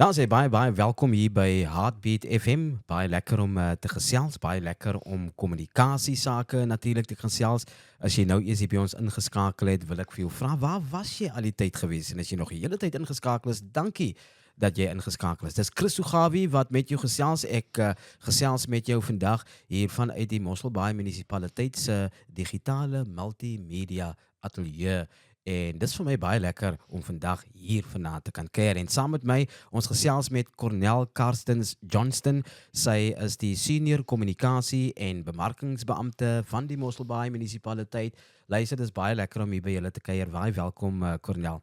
Nou, sê baie welkom hier by Heartbeat FM. Baie lekker om te gesels, baie lekker om kommunikasiesake natuurlik te gesels. As jy nou eers hier by ons ingeskakel het, wil ek vir jou vra, waar was jy al die tyd gewees? En as jy nog die hele tyd ingeskakel is, dankie dat jy ingeskakel is. Dis Christo Gawie wat met jou gesels. Ek gesels met jou vandag hier vanuit die Mosselbaai Munisipaliteit se digitale multimedia ateljee. En dis vir my baie lekker om vandag hier vanaand te kan kuier. En saam met my, ons gesels met Cornel Karstens Johnston. Sy is die senior kommunikasie en bemarkingsbeampte van die Mosselbaai Munisipaliteit. Luister, dis baie lekker om hier by julle te kuier. Baie welkom Cornel.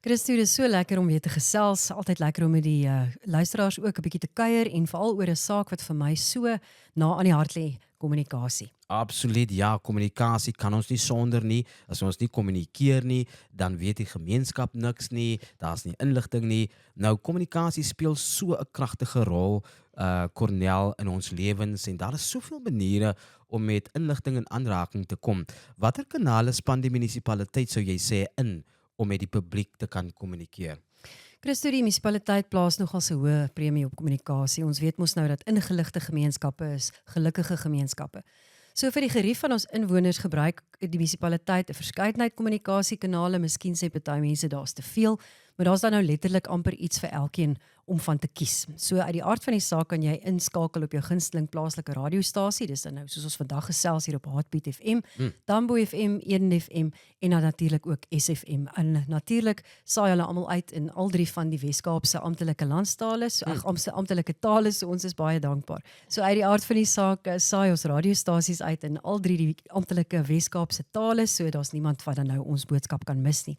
Christo, dit is so lekker om weer te gesels. Altyd lekker om met die luisteraars ook 'n bietjie te kuier en veral oor 'n saak wat vir my so na aan die hart lê, kommunikasie. Absoluut, ja, kommunikasie kan ons nie sonder nie. As ons nie kommunikeer nie, dan weet die gemeenskap niks nie, daar's nie inligting nie. Nou, kommunikasie speel so 'n kragtige rol, Cornel, in ons lewens en daar is soveel maniere om met inligting in aanraking te kom. Watter kanale span die munisipaliteit, sou jy sê, in om met die publiek te kan kommunikeer? Christo, die munisipaliteit plaas nogal 'n hoë premie op kommunikasie. Ons weet mos nou dat ingeligte gemeenskappe is gelukkige gemeenskappe. So vir die gerief van ons inwoners gebruik die munisipaliteit 'n verskeidenheid kommunikasiekanale. Miskien sê party mense daar's te veel, maar daar's dan nou letterlik amper iets vir elkeen om van te kies. So uit die aard van die saak kan jy inskakel op jou gunsteling plaaslike radiostasie. Dis dan nou soos ons vandag gesels hier op Heartbeat FM, Tambo FM, Eden FM en dan natuurlik ook SFM. En natuurlik saai hulle almal uit in al drie van die Wes-Kaapse amptelike landstale, amptelike tale, so ons is baie dankbaar. So uit die aard van die saak saai ons radiostasies uit in al drie die amptelike Wes-Kaapse tale, so daar's niemand wat dan nou ons boodskap kan mis nie.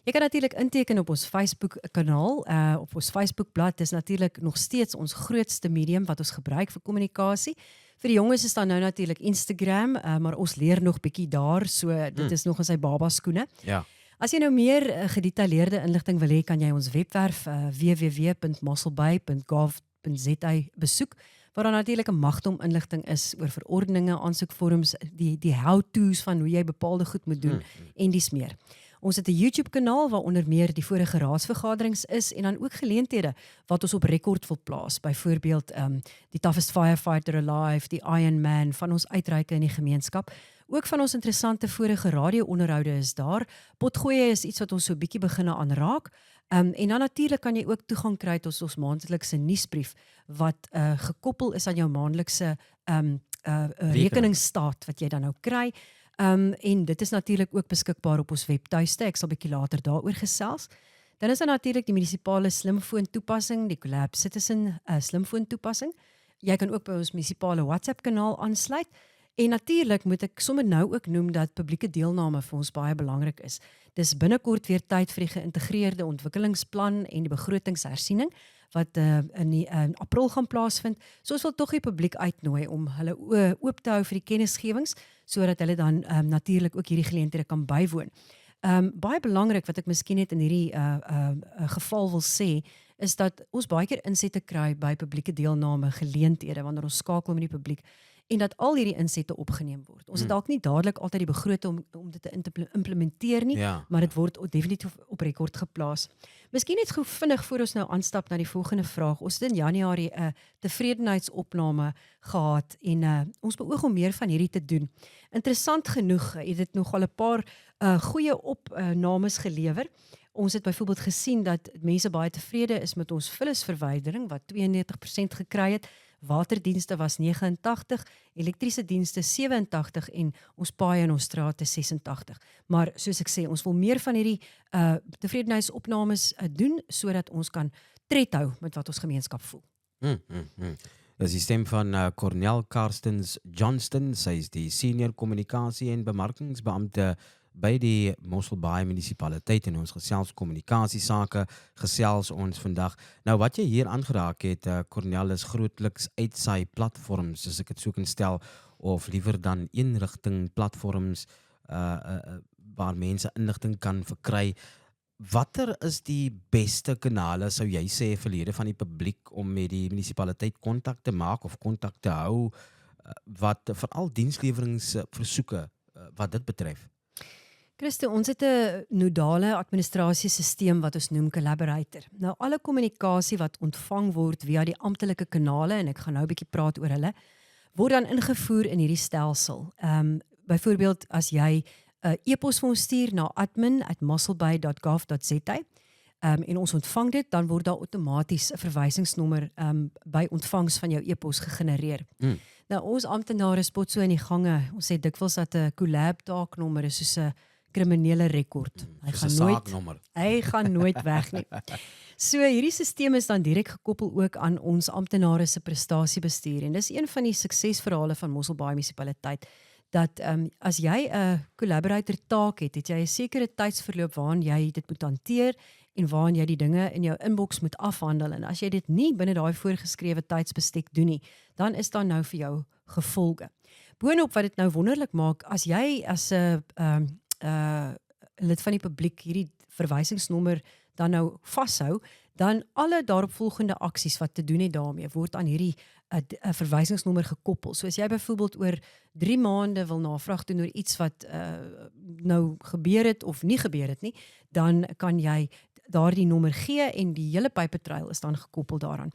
Jy kan natuurlik inteken op ons Facebook-kanaal, op ons Facebook-blad. Dis natuurlik nog steeds ons grootste medium wat ons gebruik vir kommunikasie. Vir die jonges is dan nou natuurlik Instagram, maar ons leer nog bietjie daar, so dit is nog in sy baba skoene. Ja. As jy nou meer gedetailleerde inligting wil hê, kan jy ons webwerf www.mosselbaai.gov.za besoek, waar daar natuurlik 'n magdom inligting is oor verordeninge, aansoekvorms, die how-to's van hoe jy bepaalde goed moet doen en dis meer. Ons het 'n YouTube-kanaal waar onder meer die vorige raadsvergaderings is en dan ook geleenthede wat ons op rekord wil plaas. Byvoorbeeld die Toughest Firefighter Alive, die Iron Man, van ons uitreike in die gemeenskap. Ook van ons interessante vorige radio-onderhoude is daar. Potgoeie is iets wat ons so 'n bietjie begin aanraak. En dan natuurlik kan jy ook toegang kry tot ons maandelikse nuusbrief wat gekoppel is aan jou maandelikse rekeningsstaat wat jy dan nou kry. En dit is natuurlik ook beskikbaar op ons webtuiste. Ek sal bietjie later daaroor gesels. Dan is daar natuurlik die munisipale slimfoon toepassing, die Collab Citizen slimfoon toepassing. Jy kan ook by ons munisipale WhatsApp kanaal aansluit. En natuurlik moet ek sommer nou ook noem dat publieke deelname vir ons baie belangrik is. Dis binnekort weer tyd vir die geïntegreerde ontwikkelingsplan en die begrotingshersiening wat in April gaan plaasvind. So ons wil tog die publiek uitnooi om hulle oop te hou vir die kennisgewings, sodat hulle dan natuurlik ook hierdie geleenthede kan bywoon. Baie belangrik wat ek miskien net in hierdie geval wil sê, is dat ons baie keer insette kry by publieke deelname geleenthede wanneer ons skakel met die publiek en dat al hierdie insette opgeneem word. Ons het dalk nie dadelik altyd die begroting om dit te implementeer nie, maar dit word definitief op rekord geplaas. Miskien net gou vinnig voor ons nou aanstap na die volgende vraag. Ons het in Januarie 'n tevredenheidsopname gehad en ons beoog om meer van hierdie te doen. Interessant genoeg het dit nogal 'n paar goeie opnames gelewer. Ons het byvoorbeeld gesien dat mense baie tevrede is met ons vullisverwydering wat 92% gekry het. Waterdienste was 89, elektriese dienste 87 en ons paaie en ons strate 86. Maar soos ek sê, ons wil meer van hierdie tevredenheidsopnames doen sodat ons kan tred hou met wat ons gemeenskap voel. Dis die stem van Cornel Karstens Johnston. Sy is die senior kommunikasie en bemarkingsbeampte by die Mosselbaai Munisipaliteit en ons gesels kommunikasiesake, gesels ons vandag. Nou wat jy hier aangeraak het, Cornel, is grootliks uitsaai platforms, as ek dit so kan stel, of liewer dan eenrigting platforms waar mense inligting kan verkry. Watter is die beste kanale, sou jy sê, verlede van die publiek om met die munisipaliteit kontak te maak of kontak te hou, wat veral diensleweringversoeke wat dit betref? Christo, ons het 'n nodale administrasiesisteem wat ons noem Collaborator. Nou alle kommunikasie wat ontvang word via die amptelike kanale, en ek gaan nou 'n bietjie praat oor hulle, word dan ingevoer in hierdie stelsel. Byvoorbeeld as jy 'n e-pos vir ons stuur na admin@musselbay.gov.za, en ons ontvang dit, dan word daar outomaties 'n verwysingsnommer by ontvangs van jou e-pos gegenereer. Nou ons amptenare spot so in die gange. Ons sê dikwels dat 'n collab taaknommer is soos 'n kriminele rekord. Hy gaan nooit weg nie. So hierdie stelsel is dan direk gekoppel ook aan ons amptenare se prestasiebestuur, en dis een van die suksesverhale van Mosselbaai munisipaliteit, dat as jy 'n collaborator taak het jy 'n sekere tydsverloop waarin jy dit moet hanteer en waarin jy die dinge in jou inbox moet afhandel, en as jy dit nie binne daai voorgeskrewe tydsbestek doen nie, dan is daar nou vir jou gevolge. Boonop wat dit nou wonderlik maak, as jy as 'n lid van die publiek hierdie verwysingsnommer dan nou vashou, dan alle daaropvolgende aksies wat te doen het daarmee word aan hierdie 'n verwysingsnommer gekoppel. So as jy byvoorbeeld oor 3 maande wil navraag doen oor iets wat nou gebeur het of nie gebeur het nie, dan kan jy daardie nommer gee en die hele pypetruil is dan gekoppel daaraan.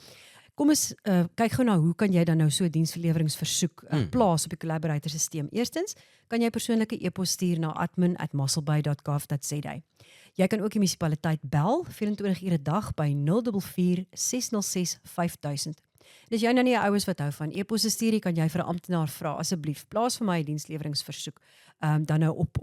Kom ons kyk gou na hoe kan jy dan nou so 'n diensverleweringsversoek plaas op die Collaborator stelsel. Eerstens, kan jy persoonlike e-pos stuur na admin@musselbay.gov.za. Jy kan ook die munisipaliteit bel 24 ure 'n dag by 044 606 5000. Dis jy nou nie 'n oues wat hou van e-posse stuur, kan jy vir 'n amptenaar vra, asseblief plaas vir my 'n diensleweringsversoek dan nou op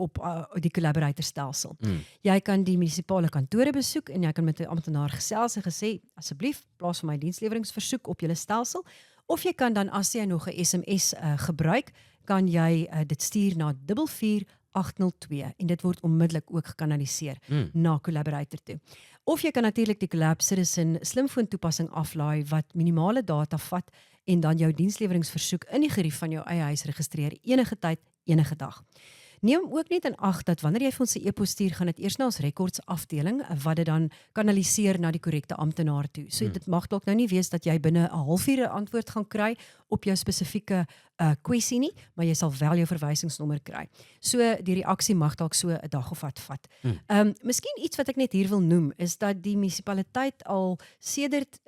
die Collaborator stelsel. Jy kan die munisipale kantore besoek en jy kan met 'n amptenaar gesels en gesê, asseblief plaas vir my 'n diensleweringsversoek op julle stelsel, of jy kan dan as jy nog 'n SMS gebruik, kan jy dit stuur na 44802 en dit word onmiddellik ook gekanaliseer na Collaborator toe. Of jy kan natuurlik die Collab Citizen slimfoon toepassing aflaai wat minimale data vat en dan jou diensleweringsversoek in die gerief van jou eie huis registreer enige tyd, enige dag. Neem ook net in ag dat wanneer jy vir ons 'n e-pos stuur, gaan dit eers na ons rekords afdeling wat dit dan kanaliseer na die korrekte amptenaar toe. So dit mag dalk nou nie wees dat jy binne 'n halfuur 'n antwoord gaan kry op jou spesifieke kwessie nie, maar jy sal wel jou verwysingsnommer kry. So die reaksie mag dalk so 'n dag of wat vat. Miskien iets wat ek net hier wil noem is dat die munisipaliteit al sedert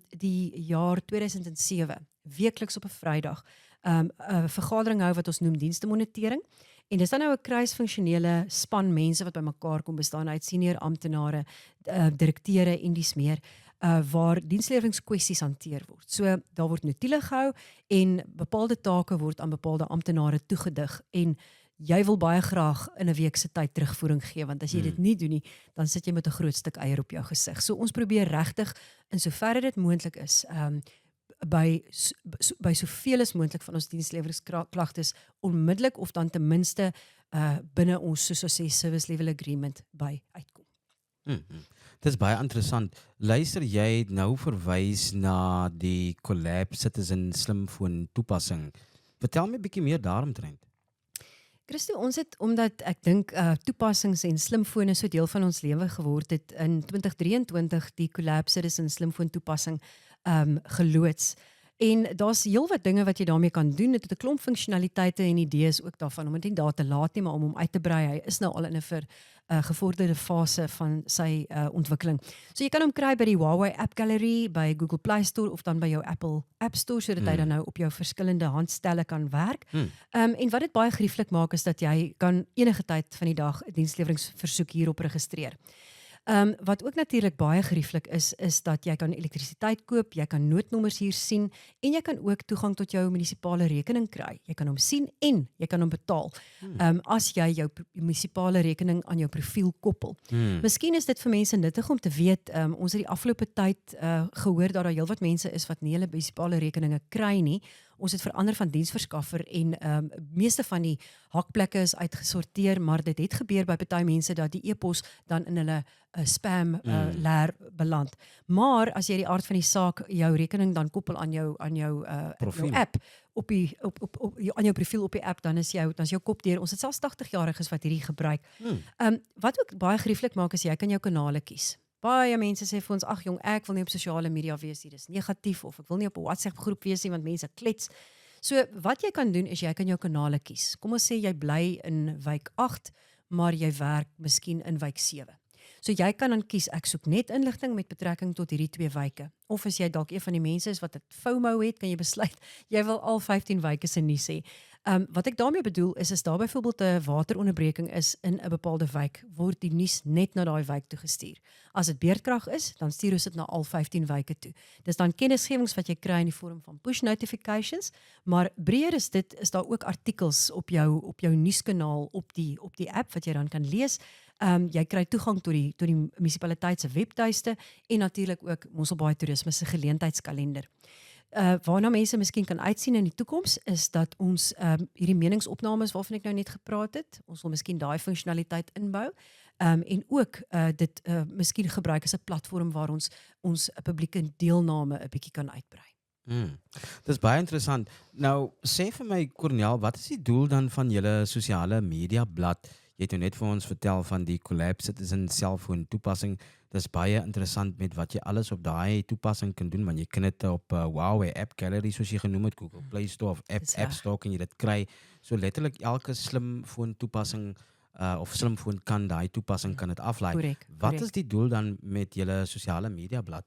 die jaar 2007 weekliks op 'n Vrydag 'n vergadering hou wat ons noem dienstemonitering. En dis dan nou 'n kruisfunksionele span mense wat bymekaar kom bestaan uit senior amptenare, direkteure en dies meer, waar diensleweringskwessies hanteer word. So daar word notules gehou en bepaalde take word aan bepaalde amptenare toegedig en jy wil baie graag in 'n week se tyd terugvoering gee, want as jy dit nie doen nie, dan sit jy met 'n groot stuk eier op jou gesig. So ons probeer regtig in soverre dit moontlik is, by soveel as moontlik van ons diensleweringsklagtes onmiddellik of dan ten minste binne ons soos ons sê service level agreement by uitkom. Dit is baie interessant. Luister, jy het nou verwys na die Collab Citizen slimfoon toepassing. Vertel my 'n bietjie meer daaromtrent. Christo, ons het, omdat ek dink toepassings en slimfone so deel van ons lewe geword het, in 2023 die Collab Citizen slimfoon toepassing geloods. En daar's heelwat dinge wat jy daarmee kan doen. Dit het 'n klomp funksionaliteite en idees ook daarvan, om dit nie daar te laat nie, maar om hom uit te brei. Hy is nou al in 'n gevorderde fase van sy ontwikkeling. So jy kan hom kry by die Huawei App Gallery, by Google Play Store of dan by jou Apple App Store, sodat hy dan nou op jou verskillende handstelle kan werk. En wat dit baie gerieflik maak is dat jy kan enige tyd van die dag 'n diensleweringsversoek hierop registreer. Wat ook natuurlik baie gerieflik is dat jy kan elektrisiteit koop, jy kan noodnommers hier sien en jy kan ook toegang tot jou munisipale rekening kry. Jy kan hom sien en jy kan hom betaal as jy jou munisipale rekening aan jou profiel koppel. Miskien is dit vir mense nuttig om te weet, ons het die afgelope tyd gehoor dat daar heelwat mense is wat nie hulle munisipale rekeninge kry nie. Ons het verander van diensverskaffer en meeste van die hakplekke is uitgesorteer, maar dit het gebeur by party mense dat die e-pos dan in hulle spam leer beland. Maar as jy die aard van die saak jou rekening dan koppel aan jou app aan jou profiel op die app, dan is jou kop deur. Ons het selfs 80-jariges wat hierdie gebruik. Wat ook baie gerieflik maak is jy kan jou kanale kies. Baie mense sê vir ons, ag jong, ek wil nie op sosiale media wees nie, dis negatief, of ek wil nie op 'n WhatsApp groep wees nie want mense klets. So wat jy kan doen is jy kan jou kanale kies. Kom ons sê jy bly in wijk 8, maar jy werk miskien in wijk 7. So jy kan dan kies, ek soek net inligting met betrekking tot hierdie 2 wyke. Of as jy dalk een van die mense is wat 'n FOMO het, kan jy besluit, jy wil al 15 wyke se nuus hê. Wat ek daarmee bedoel is daar byvoorbeeld 'n wateronderbreking is in 'n bepaalde wijk, word die nuus net na daai wijk toe gestuur. As dit beerdkrag is, dan stuur ons dit na al 15 wyke toe. Dis dan kennisgewings wat jy kry in die vorm van push notifications, maar breër is dit, is daar ook artikels op jou nuuskanaal op die app wat jy dan kan lees. Jy kry toegang tot die munisipaliteit se webtuiste en natuurlik ook Mosselbaai Toerisme se geleentheidskalender. Waarna mense miskien kan uitsien in die toekoms is dat ons hierdie meningsopnames waarvan ek nou net gepraat het, ons wil miskien daai funksionaliteit inbou en ook dit miskien gebruik as 'n platform waar ons publieke deelname 'n bietjie kan uitbrei. Dis baie interessant. Nou, sê vir my Cornel, wat is die doel dan van julle sosiale media blad? Jy het nou net vir ons vertel van die Collab Citizen selfoon toepassing. Dis baie interessant met wat jy alles op daai toepassing kan doen, want jy kan dit op Huawei App Gallery soos jy genoem het, Google Play Store of App Store kan jy dit kry. So letterlik elke slimfoon toepassing of slimfoon kan daai toepassing kan dit aflaai. Wat is die doel dan met julle sosiale media blad?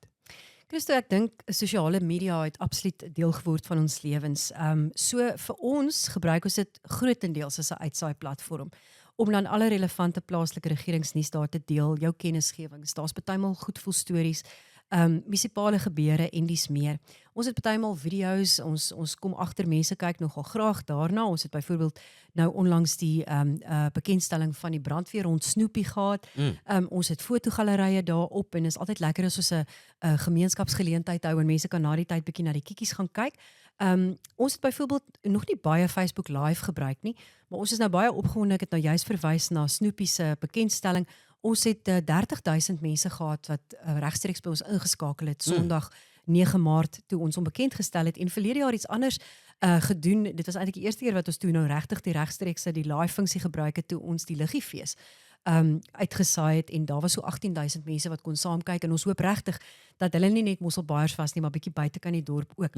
Christo, ek dink sosiale media het absoluut deel geword van ons lewens. So vir ons gebruik ons dit grootendeels as 'n uitsaai platform om dan alle relevante plaaslike regeringsnuus daar te deel, jou kennisgewings. Daar's partymal goedvoelstories, munisipale gebeure en dies meer. Ons het partymal video's, ons kom agter, mense kyk nogal graag daarna. Ons het byvoorbeeld nou onlangs die bekendstelling van die brandweer rond Snoopy gehad. Ons het fotogalerye daarop en is altyd lekker as ons 'n gemeenskapsgeleentheid hou en mense kan na die tyd bietjie na die kiekies gaan kyk. Ons het byvoorbeeld nog nie baie Facebook Live gebruik nie, maar ons is nou baie opgewonde. Ek het nou juist verwys na Snoopy se bekendstelling. Ons het 30,000 mense gehad wat regstreeks by ons ingeskakel het Sondag 9 Maart toe ons hom bekend gestel het en verlede jaar iets anders gedoen. Dit was eintlik die eerste keer wat ons toe nou regtig die regstreekse die live funksie gebruik het toe ons die Liggifees uitgesaai het en daar was so 18,000 mense wat kon saamkyk en ons hoop regtig dat hulle nie net Mosselbaaiers was nie, maar bietjie buite kan die dorp ook.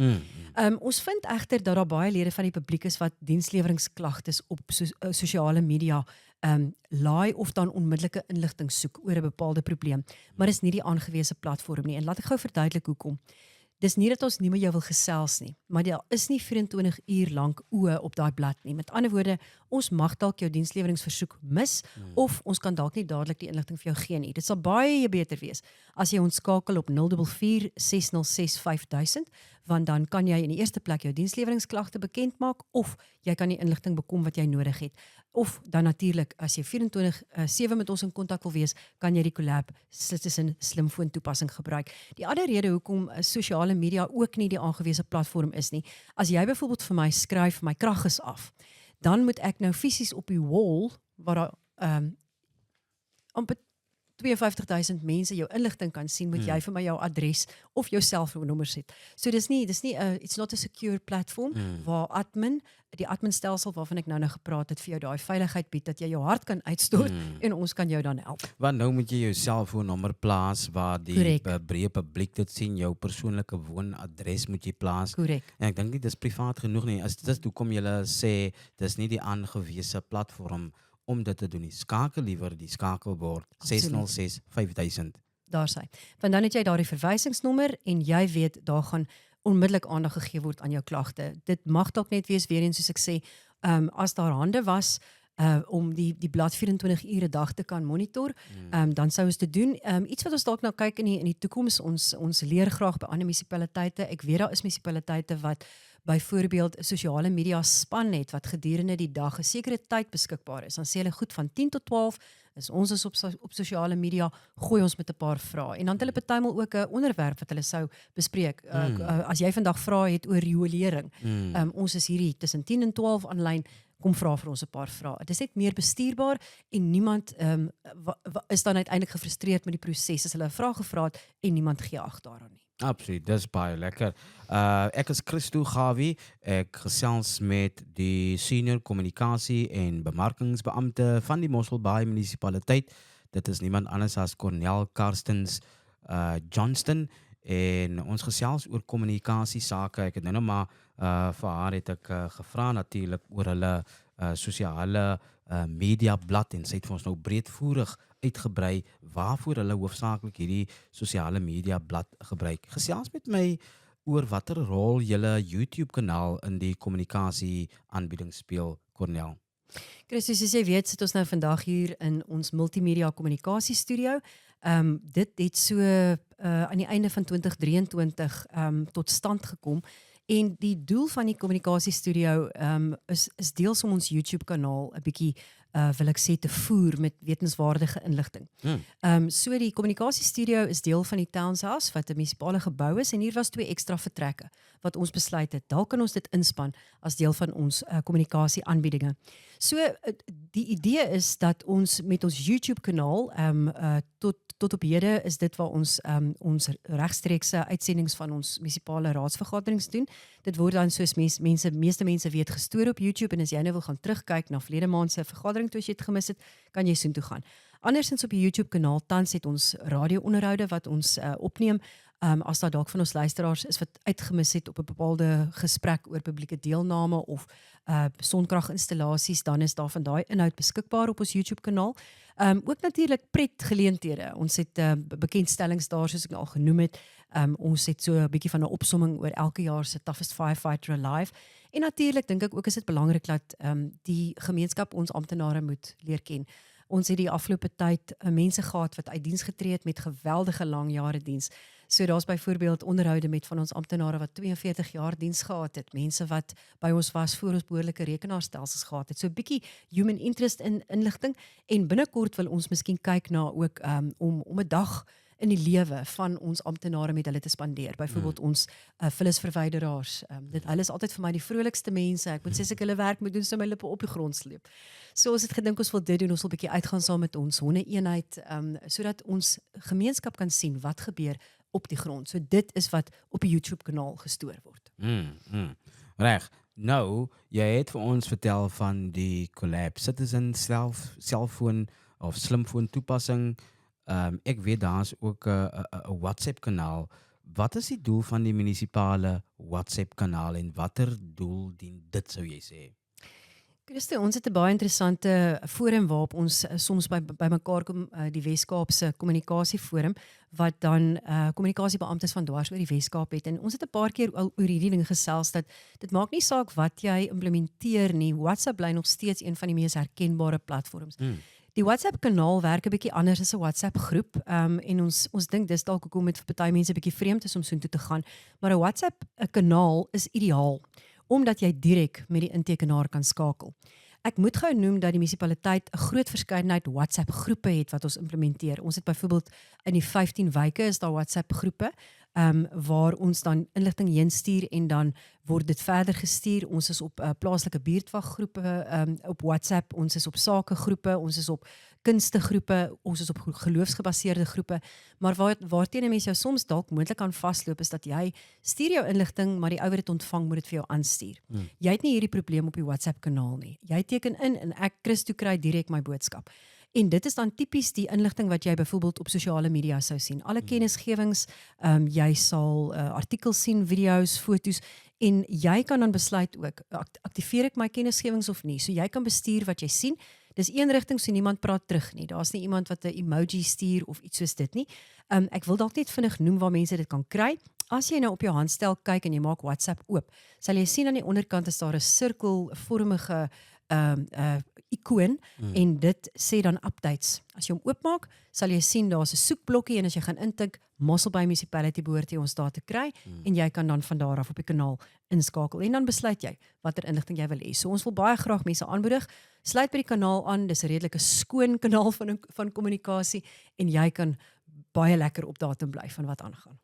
Ons vind egter dat daar baie lede van die publiek is wat diensleweringsklagtes op sosiale media laai of dan onmiddellike inligting soek oor 'n bepaalde probleem, maar is nie die aangewese platform nie. En laat ek gou verduidelik hoekom. Dis nie dat ons nie met jou wil gesels nie, maar daar is nie 24 uur lank oë op daai blad nie. Met ander woorde, ons mag dalk jou diensleweringsversoek mis of ons kan dalk nie dadelik die inligting vir jou gee nie. Dit sal baie beter wees as jy ons skakel op 044 606 5000, want dan kan jy in die eerste plek jou diensleweringsklagte bekend maak of jy kan die inligting bekom wat jy nodig het. Of dan natuurlik, as jy 24/7 met ons in kontak wil wees, kan jy die Collab Citizen slimfoon toepassing gebruik. Die ander rede hoekom sosiale media ook nie die aangewese platform is nie, as jy byvoorbeeld vir my skryf, my krag is af, dan moet ek nou fisies op die wall, waar daar amper 52,000 mense jou inligting kan sien, moet jy vir my jou adres of jou selfoonnommer sit. So dis nie it's not a secure platform waar die adminstelsel waarvan ek nou gepraat het vir jou daai veiligheid bied dat jy jou hart kan uitstort en ons kan jou dan help. Want nou moet jy jou selfoonnommer plaas waar die breë publiek dit sien, jou persoonlike woonadres moet jy plaas. Korrek. En ek dink nie dis privaat genoeg nie. As dis hoekom jy sê dis nie die aangewese platform om dit te doen nie. Skakel liewer die skakelbord 606 5000. Daar sy. Want dan het jy daardie verwysingsnommer en jy weet daar gaan onmiddellik aandag gegee word aan jou klagte. Dit mag dalk net wees weer eens soos ek sê, as daar hande was om die blad 24 ure 'n dag te kan monitor, dan sou ons dit doen. Iets wat ons dalk nou kyk in die toekoms, ons leer graag by ander munisipaliteite. Ek weet daar is munisipaliteite wat byvoorbeeld 'n sosiale media span het wat gedurende die dag 'n sekere tyd beskikbaar is. Dan sê hulle goed van 10 tot 12 is ons op sosiale media, gooi ons met 'n paar vrae. En dan het hulle partymal ook 'n onderwerp wat hulle sou bespreek. As jy vandag vrae het oor riolering, ons is hierdie tussen 10 en 12 aanlyn, kom vra vir ons 'n paar vrae. Dit is net meer bestuurbaar en niemand is dan uiteindelik gefrustreerd met die proses as hulle 'n vraag gevra het en niemand gee ag daaraan nie. Absoluut, dis baie lekker. Ek is Christo Gawie, ek gesels met die senior kommunikasie en bemarkingsbeampte van die Mosselbaai munisipaliteit. Dit is niemand anders as Cornel Karstens Johnston en ons gesels oor kommunikasiesake. Ek het nou maar vir haar het ek gevra natuurlik oor hulle sosiale mediablad en sy het vir ons nou breedvoerig uitgebrei waarvoor hulle hoofsaaklik hierdie sosiale mediablad gebruik. Gesels met my oor watter rol julle YouTube-kanaal in die kommunikasie aanbieding speel, Cornel. Christus, soos jy weet, sit ons nou vandag hier in ons multimedia kommunikasiestudio. Dit het so aan die einde van 2023 tot stand gekom. En die doel van die kommunikasiestudio is deels om ons YouTube-kanaal 'n bietjie wil ek sê te voer met wetenswaardige inligting. So die kommunikasiestudio is deel van die Townshouse wat 'n munisipale gebou is en hier was 2 ekstra vertrekke wat ons besluit het. Dalk kan ons dit inspan as deel van ons kommunikasie aanbiedinge. So die idee is dat ons met ons YouTube-kanaal tot op hede is dit waar ons regstreekse uitsendings van ons munisipale raadsvergaderings doen. Dit word dan soos meeste mense weet gestoor op YouTube en as jy nou wil gaan terugkyk na verlede maand se vergadering toe as jy dit gemis het, kan jy soontoe gaan. Andersins op die YouTube-kanaal tans het ons radio-onderhoude wat ons opneem. As daar dalk van ons luisteraars is wat uitgemis het op 'n bepaalde gesprek oor publieke deelname of sonkraginstallasies, dan is daar van daai inhoud beskikbaar op ons YouTube-kanaal. Ook natuurlik pretgeleenthede. Ons het bekendstellings daar soos ek al genoem het. Ons het so 'n bietjie van 'n opsomming oor elke jaar se Toughest Firefighter Alive. En natuurlik dink ek ook is dit belangrik dat die gemeenskap ons amptenare moet leer ken. Ons het die afgelope tyd mense gehad wat uit diens getree het met geweldige lang jare diens. So daar's byvoorbeeld onderhoude met van ons amptenare wat 42 jaar diens gehad het, mense wat by ons was voor ons behoorlike rekenaarstelsels gehad het. So 'n bietjie human interest in inligting en binnekort wil ons miskien kyk na ook om 'n dag in die lewe van ons amptenare met hulle te spandeer. Byvoorbeeld ons vullisverwyderaars. Hulle is altyd vir my die vrolikste mense. Ek moet sê as ek hulle werk moet doen, so my lippe op die grond sleep. So ons het gedink ons wil dit doen, ons wil 'n bietjie uitgaan saam met ons honde-eenheid, sodat ons gemeenskap kan sien wat gebeur op die grond. So dit is wat op die YouTube-kanaal gestoor word. Reg. Nou, jy het vir ons vertel van die Collab Citizen selfoon of slimfoon toepassing. Ek weet daar's ook 'n WhatsApp-kanaal. Wat is die doel van die munisipale WhatsApp-kanaal en watter doel dien dit, sou jy sê? Christo, ons het 'n baie interessante forum waarop ons soms by mekaar kom, die Wes-Kaapse kommunikasieforum, wat dan kommunikasiebeamptes van dwars oor die Wes-Kaap het. En ons het 'n paar keer al oor hierdie ding gesels dat dit maak nie saak wat jy implementeer nie. WhatsApp bly nog steeds een van die mees herkenbare platforms. Die WhatsApp-kanaal werk 'n bietjie anders as 'n WhatsApp-groep en ons dink dis dalk hoekom dit vir party mense 'n bietjie vreemd is om soontoe te gaan, maar 'n WhatsApp-kanaal is ideaal omdat jy direk met die intekenaar kan skakel. Ek moet gou noem dat die munisipaliteit 'n groot verskeidenheid WhatsApp-groepe het wat ons implementeer. Ons het byvoorbeeld in die 15 wyke is daar WhatsApp-groepe waar ons dan inligting heen stuur en dan word dit verder gestuur. Ons is op plaaslike buurtwaggroepe op WhatsApp, ons is op sakegroepe, ons is op kunstegroepe, ons is op geloofsgebaseerde groepe, maar waarteen 'n mens jou soms dalk moontlik kan vasloop is dat jy stuur jou inligting, maar die ou wat dit ontvang moet dit vir jou aanstuur. Jy het nie hierdie probleem op die WhatsApp-kanaal nie. Jy teken in en ek Christo kry direk my boodskap. En dit is dan tipies die inligting wat jy byvoorbeeld op sosiale media sou sien. Alle kennisgewings, jy sal artikels sien, video's, foto's en jy kan dan besluit ook, aktiveer ek my kennisgewings of nie. So jy kan bestuur wat jy sien. Dis een rigting, so niemand praat terug nie. Daar's nie iemand wat 'n emoji stuur of iets soos dit nie. Ek wil dalk net vinnig noem waar mense dit kan kry. As jy nou op jou handstel kyk en jy maak WhatsApp oop, sal jy sien aan die onderkant is daar 'n sirkelvormige ikoon en dit sê dan updates. As jy hom oopmaak, sal jy sien daar's 'n soekblokkie en as jy gaan intik Mosselbaai Municipality behoort jy ons daar te kry en jy kan dan van daar af op die kanaal inskakel en dan besluit jy watter inligting jy wil hê. So ons wil baie graag mense aanmoedig, sluit by die kanaal aan, dis 'n redelike skoon kanaal van kommunikasie en jy kan baie lekker op datum bly van wat aangaan.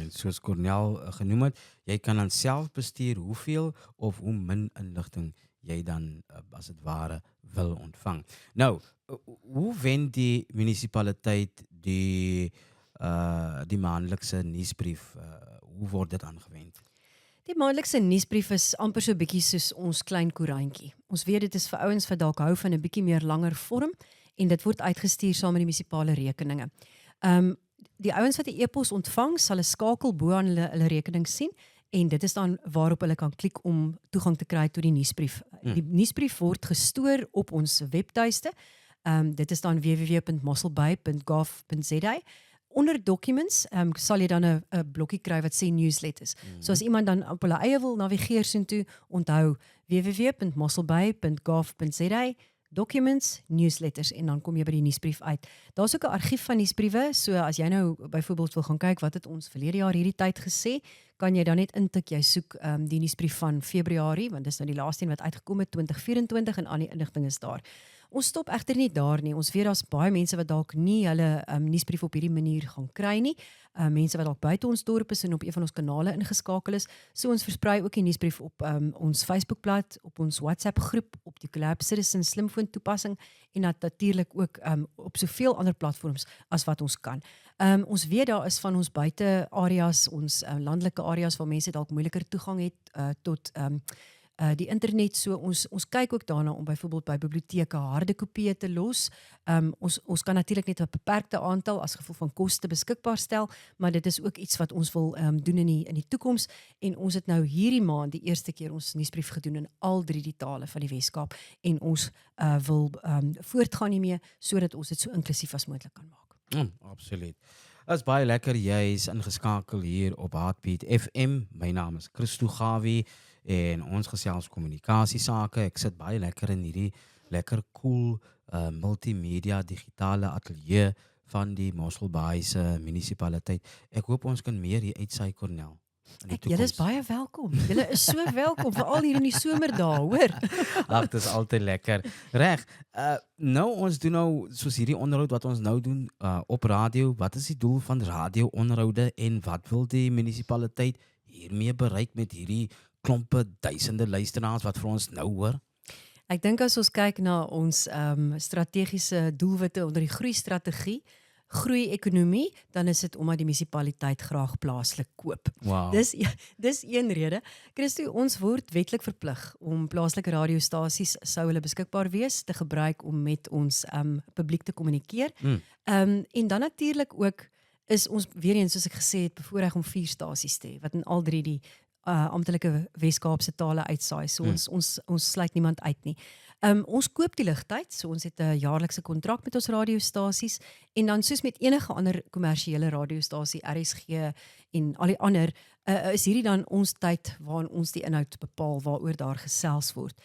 Soos Cornel genoem het, jy kan dan self bestuur hoeveel of hoe min inligting jy dan as dit ware wil ontvang. Nou, hoe wen die munisipaliteit die maandelikse nuusbrief, hoe word dit aangewend? Die maandelikse nuusbrief is amper so bietjie soos ons klein koerantjie. Ons weet dit is vir ouens wat dalk hou van 'n bietjie meer langer vorm en dit word uitgestuur saam met die munisipale rekeninge. Die ouens wat die e-pos ontvang, sal 'n skakel bo aan hulle rekening sien en dit is dan waarop hulle kan klik om toegang te kry tot die nuusbrief. Die nuusbrief word gestoor op ons webtuiste. Dit is dan www.mosselbaai.gov.za. Onder documents sal jy dan 'n blokkie kry wat sê newsletters. So as iemand dan op hulle eie wil navigeer soontoe, onthou www.mosselbaai.gov.za, documents, newsletters en dan kom jy by die nuusbrief uit. Daar's ook 'n argief van nuusbriewe, so as jy nou byvoorbeeld wil gaan kyk wat het ons verlede jaar hierdie tyd gesê, kan jy dan net intik, jy soek die nuusbrief van Februarie, want dis nou die laaste een wat uitgekom het 2024 en al die inligting is daar. Ons stop egter nie daar nie. Ons weet daar's baie mense wat dalk nie hulle nuusbrief op hierdie manier gaan kry nie. Mense wat dalk buite ons dorp is en op een van ons kanale ingeskakel is. So ons versprei ook die nuusbrief op ons Facebookblad, op ons WhatsApp groep, op die Collab Citizen slimfoon toepassing en natuurlik ook op soveel ander platforms as wat ons kan. Ons weet daar is van ons buite areas, ons landelike areas waar mense dalk moeiliker toegang het tot die internet, so ons kyk ook daarna om byvoorbeeld by biblioteke harde kopieë te los. Ons kan natuurlik net 'n beperkte aantal as gevolg van koste beskikbaar stel, maar dit is ook iets wat ons wil doen in die toekoms en ons het nou hierdie maand die eerste keer ons nuusbrief gedoen in al 3 die tale van die Weskaap en ons wil voortgaan hiermee sodat ons dit so inklusief as moontlik kan maak. Absoluut. Dit is baie lekker, jy is ingeskakel hier op Heartbeat FM. My naam is Christo Gawie en ons gesels kommunikasiesake. Ek sit baie lekker in hierdie lekker cool multimedia digitale ateljee van die Mosselbaai se munisipaliteit. Ek hoop ons kan meer hier uitsaai, Cornel. Julle is baie welkom. Julle is so welkom, veral hier in die somerdae, hoor. Ag, dit is altyd lekker. Reg. Nou ons doen nou soos hierdie onderhoud wat ons nou doen op radio. Wat is die doel van radio-onderhoude en wat wil die munisipaliteit hiermee bereik met hierdie klompe duisende luisteraars wat vir ons nou hoor? Ek dink as ons kyk na ons strategiese doelwitte onder die groeistrategie, groei-ekonomie, dan is dit omdat die munisipaliteit graag plaaslik koop. Wow. Dis een rede. Christo, ons word wetlik verplig om plaaslike radiostasies, sou hulle beskikbaar wees, te gebruik om met ons publiek te kommunikeer. En dan natuurlik ook is ons, weer eens soos ek gesê het, bevoorreg om 4 stasies te hê, wat in al 3 die amptelike Weskaapse tale uitsaai. So ons sluit niemand uit nie. Ons koop die ligtyd, so ons het 'n jaarlikse kontrak met ons radiostasies en dan soos met enige ander kommersiële radiostasie, RSG en al die ander, is hierdie dan ons tyd waarin ons die inhoud bepaal waaroor daar gesels word.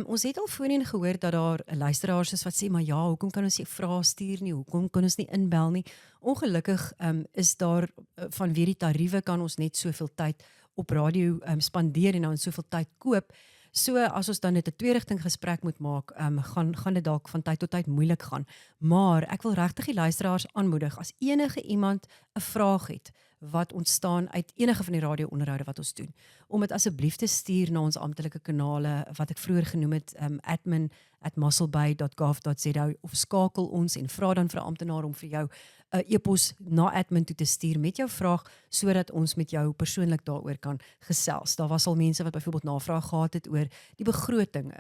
Ons het al voorheen gehoor dat daar luisteraars is wat sê, maar ja, hoekom kan ons nie vrae stuur nie, hoekom kan ons nie inbel nie? Ongelukkig is daar vanweer die tariewe kan ons net soveel tyd op radio spandeer en dan soveel tyd koop. So as ons dan net 'n tweerigting gesprek moet maak, gaan dit dalk van tyd tot tyd moeilik gaan. Maar ek wil regtig die luisteraars aanmoedig, as enige iemand 'n vraag het wat ontstaan uit enige van die radio-onderhoude wat ons doen, om dit asseblief te stuur na ons amptelike kanale wat ek vroeër genoem het, admin@mosselbaai.gov.za, of skakel ons en vra dan vir 'n amptenaar om vir jou 'n e-pos na admin toe te stuur met jou vraag, sodat ons met jou persoonlik daaroor kan gesels. Daar was al mense wat byvoorbeeld navraag gehad het oor die begroting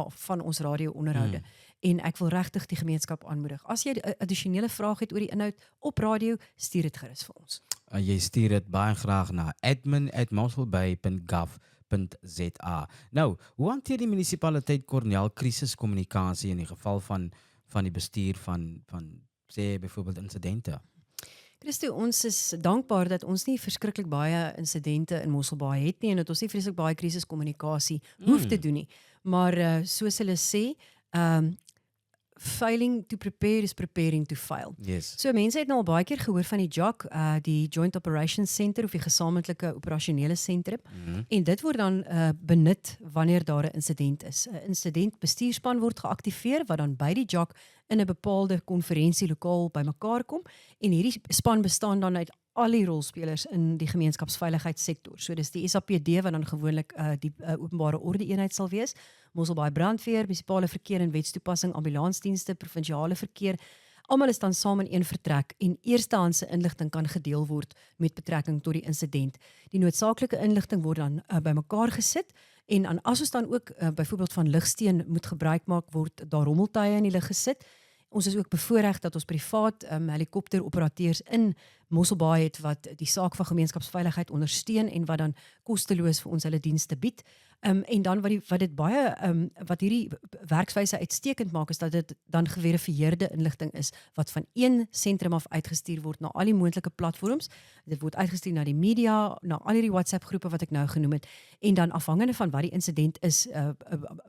van ons radio-onderhoude. En ek wil regtig die gemeenskap aanmoedig. As jy 'n addisionele vraag het oor die inhoud op radio, stuur dit gerus vir ons. Jy stuur dit baie graag na admin@mosselbaai.gov.za. Nou, hoe hanteer die munisipaliteit, Cornel, krisiskommunikasie in die geval van die bestuur van sê byvoorbeeld insidente? Christo, ons is dankbaar dat ons nie verskriklik baie insidente in Mosselbaai het nie en dat ons nie vreeslik baie krisiskommunikasie hoef te doen nie. Maar soos hulle sê, failing to prepare is preparing to fail. Yes. So mense het nou al baie keer gehoor van die JOC, die Joint Operations Center of die gesamentlike operasionele sentrum. En dit word dan benut wanneer daar 'n insident is. 'n Insident bestuurspan word geaktiveer wat dan by die JOC in 'n bepaalde konferensielokaal bymekaar kom en hierdie span bestaan dan uit al die rolspelers in die gemeenskapsveiligheidssektor. So dis die SAPD wat dan gewoonlik die openbare orde eenheid sal wees, Mosselbaai brandweer, munisipale verkeer en wetstoepassing, ambulansdienste, provinsiale verkeer. Almal is dan saam in een vertrek en eerstehandse inligting kan gedeel word met betrekking tot die insident. Die noodsaaklike inligting word dan bymekaar gesit en as ons dan ook byvoorbeeld van ligsteen moet gebruik maak, word daar rommeltuie in die lug gesit. Ons is ook bevoorreg dat ons privaat helikopteroperateurs in Mosselbaai het wat die saak van gemeenskapsveiligheid ondersteun en wat dan kosteloos vir ons hulle dienste bied. En dan wat dit baie wat hierdie werkswyse uitstekend maak is dat dit dan geverifieerde inligting is wat van een sentrum af uitgestuur word na al die moontlike platforms. Dit word uitgestuur na die media, na al hierdie WhatsApp groepe wat ek nou genoem het en dan afhangende van wat die insident is,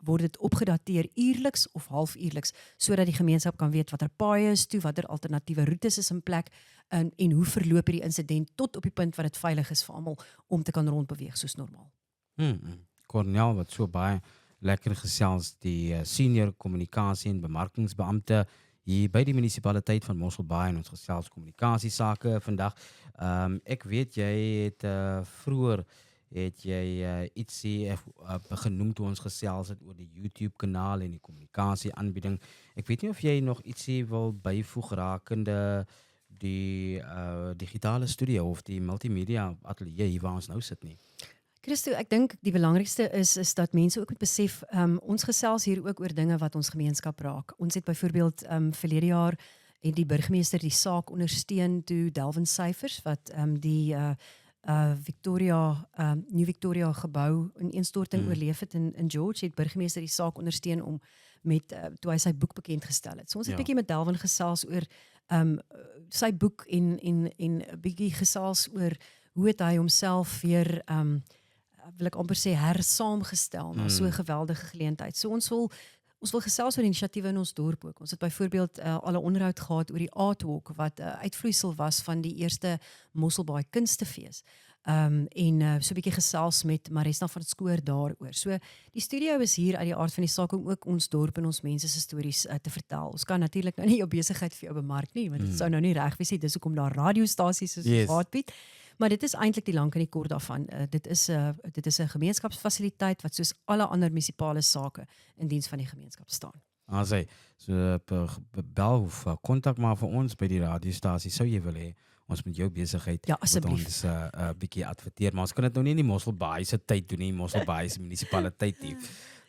word dit opgedateer uurliks of halfuurliks sodat die gemeenskap kan weet watter paaie is toe, watter alternatiewe roetes is in plek en hoe verloop hierdie insident tot op die punt wat dit veilig is vir almal om te kan rondbeweeg soos normaal. Cornel wat so baie lekker gesels, die senior kommunikasie en bemarkingsbeampte hier by die munisipaliteit van Mosselbaai en ons gesels kommunikasiesake vandag. Ek weet jy het vroeër het jy ietsie genoem toe ons gesels het oor die YouTube kanaal en die kommunikasie aanbieding. Ek weet nie of jy nog ietsie wil byvoeg rakende die digitale studio of die multimedia ateljee hier waar ons nou sit nie. Christo, ek dink die belangrikste is dat mense ook moet besef, ons gesels hier ook oor dinge wat ons gemeenskap raak. Ons het byvoorbeeld verlede jaar het die burgemeester die saak ondersteun toe Delvin Syfers wat die New Victoria gebou in instorting oorleef het in George, het burgemeester die saak ondersteun om met toe hy sy boek bekend gestel het. So ons het 'n bietjie met Delvin gesels oor sy boek en 'n bietjie gesels oor hoe het hy homself weer wil ek amper sê hersaamgestel na so 'n geweldige geleentheid. So ons wil gesels oor inisiatiewe in ons dorp ook. Ons het byvoorbeeld al 'n onderhoud gehad oor die Artwalk wat 'n uitvloeisel was van die eerste Mosselbaai Kunstefees. En so 'n bietjie gesels met Maresta van Skoor daaroor. So die studio is hier uit die aard van die saak om ook ons dorp en ons mense se stories te vertel. Ons kan natuurlik nou nie jou besigheid vir jou bemark nie, want dit sou nou nie reg wees nie. Dis hoekom daar radiostasies soos ons Heartbeat. Maar dit is eintlik die lank en die kort daarvan. Dit is 'n gemeenskapsfasiliteit wat soos alle ander munisipale sake in diens van die gemeenskap staan. So bel of kontak maar vir ons by die radiostasie sou jy wil hê. Ons met jou besigheid asseblief. Ons bietjie adverteer, maar ons kan dit nou nie in die Mosselbaai se tyd doen nie, Mosselbaai se munisipaliteit nie.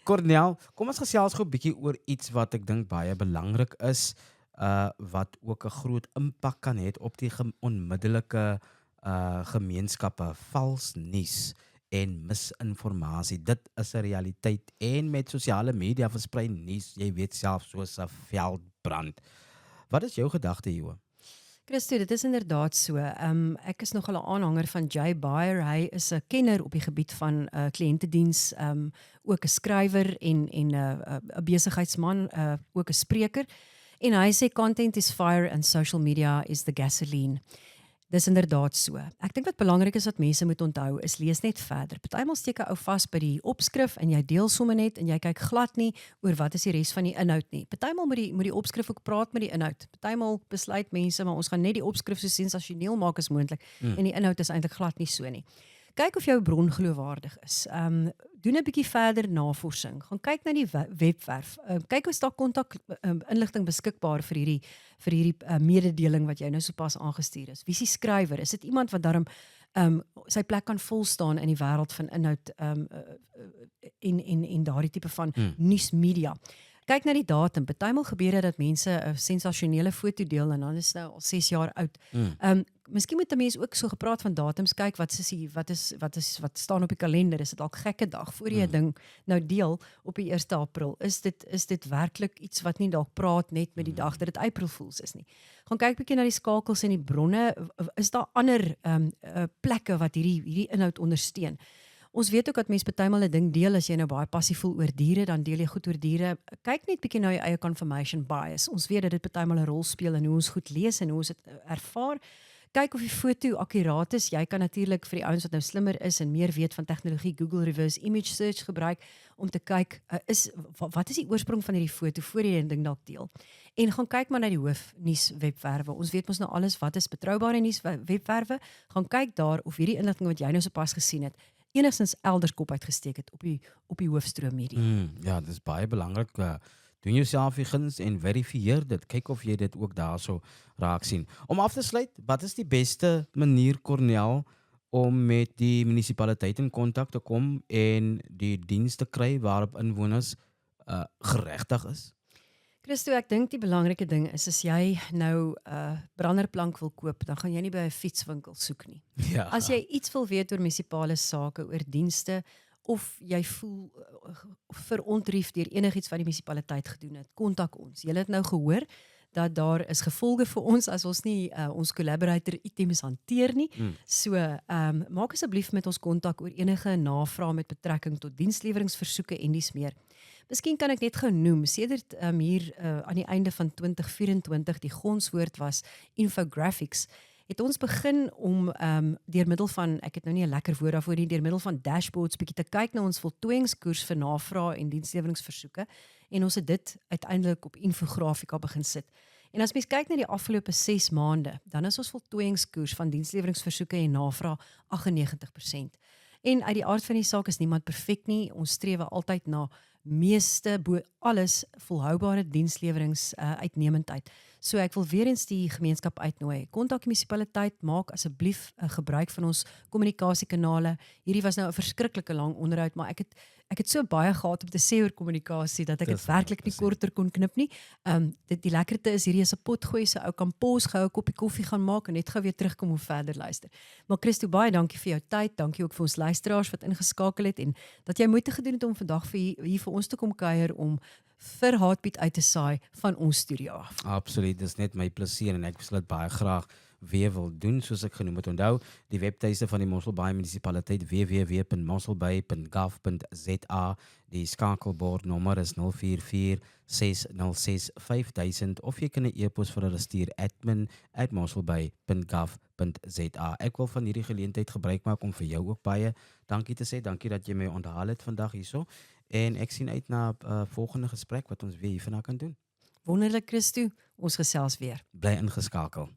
Cornel, kom ons gesels gou 'n bietjie oor iets wat ek dink baie belangrik is, wat ook 'n groot impak kan hê op die onmiddellike gemeenskappe, vals nuus en misinformasie. Dit is 'n realiteit en met sosiale media versprei nuus, jy weet self soos 'n veldbrand. Wat is jou gedagte hieroor? Christo, dit is inderdaad so. Ek is nogal 'n aanhanger van Jay Bayer. Hy is 'n kenner op die gebied van kliëntediens, ook 'n skrywer en 'n besigheidsman, ook 'n spreker. En hy sê content is fire and social media is the gasoline. Dis inderdaad so. Ek dink wat belangrik is wat mense moet onthou is lees net verder. Partymal steek 'n ou vas by die opskrif en jy deel sommer net en jy kyk glad nie oor wat is die res van die inhoud nie. Partymal moet die opskrif ook praat met die inhoud. Partymal besluit mense maar ons gaan net die opskrif so sensasioneel maak as moontlik en die inhoud is eintlik glad nie so nie. Kyk of jou bron geloofwaardig is. Doen 'n bietjie verder navorsing. Gaan kyk na die webwerf. Kyk of daar kontak inligting beskikbaar vir hierdie mededeling wat jy nou sopas aangestuur is. Wie is die skrywer? Is dit iemand wat daarom sy plek kan volstaan in die wêreld van inhoud en daardie tipe van nuusmedia? Kyk na die datum. Partymal gebeur dit dat mense 'n sensasionele foto deel en dan is nou al 6 jaar oud. Miskien moet 'n mens ook so gepraat van datums kyk wat staan op die kalender. Is dit dalk gekke dag voor jy 'n ding nou deel op die 1 April? Is dit werklik iets wat nie dalk praat net met die dag dat dit April Fools is nie? Gaan kyk bietjie na die skakels en die bronne. Is daar ander plekke wat hierdie inhoud ondersteun? Ons weet ook dat mense partymal 'n ding deel as jy nou baie passief voel oor diere, dan deel jy goed oor diere. Kyk net bietjie na jou eie confirmation bias. Ons weet dat dit partymal 'n rol speel in hoe ons goed lees en hoe ons dit ervaar. Kyk of die foto akkuraat is. Jy kan natuurlik vir die ouens wat nou slimmer is en meer weet van tegnologie, Google Reverse Image Search gebruik om te kyk wat is die oorsprong van hierdie foto voor jy 'n ding dalk deel. En gaan kyk maar na die hoofnuus webwerwe. Ons weet mos nou alles wat is betroubare nuus webwerwe. Gaan kyk daar of hierdie inligting wat jy nou sopas gesien het enigstens elders kop uitgesteek het op die hoofstroom media. Ja, dit is baie belangrik. Doen jouself die guns en verifieer dit. Kyk of jy dit ook daarso raak sien. Om af te sluit, wat is die beste manier, Cornel, om met die munisipaliteit in kontak te kom en die diens te kry waarop inwoners geregtig is? Christo, ek dink die belangrike ding is as jy nou 'n branderplank wil koop, dan gaan jy nie by 'n fietswinkel soek nie. Ja. As jy iets wil weet oor munisipale sake, oor dienste of jy voel verontrief deur enigiets wat die munisipaliteit gedoen het, kontak ons. Julle het nou gehoor dat daar is gevolge vir ons as ons nie ons collaborator items hanteer nie. So, maak asseblief met ons kontak oor enige navrae met betrekking tot diensleweringsversoeke en dies meer. Miskien kan ek net gou noem, sedert hier aan die einde van 2024 die gonswoord was infographics, het ons begin om deur middel van, ek het nou nie 'n lekker woord daarvoor nie, deur middel van dashboards bietjie te kyk na ons voltooiingskoers vir navrae en diensleweringsversoeke en ons het dit uiteindelik op infografika begin sit. En as mens kyk na die afgelope 6 maande, dan is ons voltooiingskoers van diensleweringsversoeke en navrae 98%. En uit die aard van die saak is niemand perfek nie. Ons streef altyd na meeste bo alles volhoubare dienslewerings uitnemendheid. So ek wil weer eens die gemeenskap uitnooi. Kontak die munisipaliteit, maak asseblief 'n gebruik van ons kommunikasiekanale. Hierdie was nou 'n verskriklike lang onderhoud, maar ek het so baie gehad om te sê oor kommunikasie dat ek dit werklik nie korter kon knip nie. Die lekkerte is hierdie is 'n potgooi, so ou kan pos gou 'n koppie koffie gaan maak en net gou weer terugkom om verder luister. Maar Christo, baie dankie vir jou tyd. Dankie ook vir ons luisteraars wat ingeskakel het en dat jy moeite gedoen het om vandag hier vir ons te kom kuier om vir Heartbeat uit te saai van ons studio af. Absoluut, dis net my plesier en ek sal dit baie graag weer wil doen soos ek genoem het. Onthou, die webtuiste van die Mosselbaai munisipaliteit www.mosselbaai.gov.za. Die skakelbordnommer is 044 606 5000 of jy kan 'n e-pos vir hulle stuur admin@mosselbaai.gov.za. Ek wil van hierdie geleentheid gebruik maak om vir jou ook baie dankie te sê. Dankie dat jy my onthaal het vandag hierso. En ek sien uit na 'n volgende gesprek wat ons weer hiervandaan kan doen. Wonderlik Christo, ons gesels weer. Bly ingeskakel.